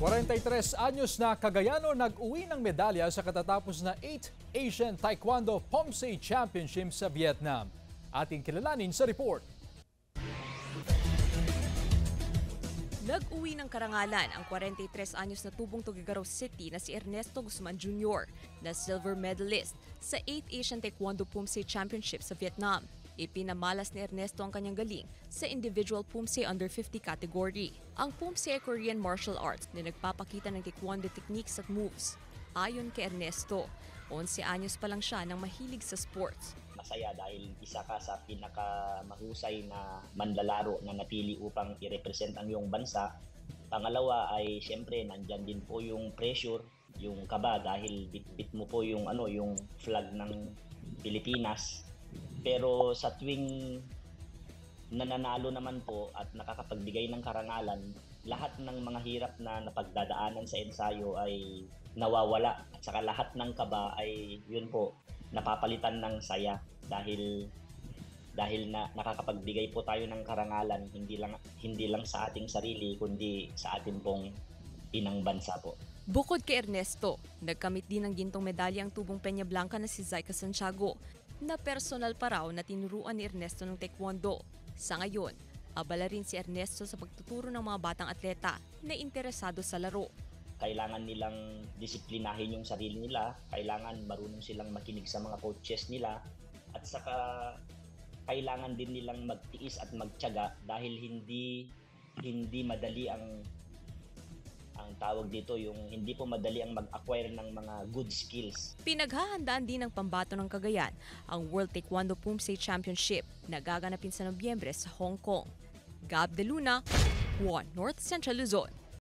43 anyos na Cagayano nag-uwi ng medalya sa katatapos na 8th Asian Taekwondo Pomse Championship sa Vietnam. Ating kilalanin sa report. Nag-uwi ng karangalan ang 43 anyos na tubong Tuguegarao City na si Ernesto Guzman Jr. na silver medalist sa 8th Asian Taekwondo Pomse Championship sa Vietnam. Ipinamalas ni Ernesto ang kanyang galing sa individual Pomse under 50 category. Ang Pomse ay Korean martial arts na nagpapakita ng taekwondo techniques at moves. Ayon kay Ernesto, 11 anyos pa lang siya nang mahilig sa sports. Masaya dahil isa ka sa pinakamahusay na manlalaro na napili upang i-represent ang iyong bansa. Pangalawa ay siyempre nandyan din po yung pressure, yung kaba dahil bit mo po yung flag ng Pilipinas. Pero sa tuwing nananalo naman po at nakakapagbigay ng karangalan, lahat ng mga hirap na napagdadaanan sa ensayo ay nawawala. At saka lahat ng kaba ay yun po, napapalitan ng saya dahil na nakakapagbigay po tayo ng karangalan hindi lang sa ating sarili kundi sa ating pong inang bansa po. Bukod kay Ernesto, nagkamit din ng gintong medalya ang tubong Peña Blanca na si Zyka Santiago na personal pa raw na tinuruan ni Ernesto ng taekwondo. Sa ngayon, abala rin si Ernesto sa pagtuturo ng mga batang atleta na interesado sa laro. Kailangan nilang disiplinahin yung sarili nila, kailangan marunong silang makinig sa mga coaches nila, at saka kailangan din nilang magtiis at magtiyaga dahil hindi madali ang tawag dito, yung hindi po madali ang mag-acquire ng mga good skills. Pinaghahandaan din ng pambato ng Cagayan ang World Taekwondo Pomse Championship na gaganapin sa Nobyembre sa Hong Kong. Gab De Luna, One North Central Luzon.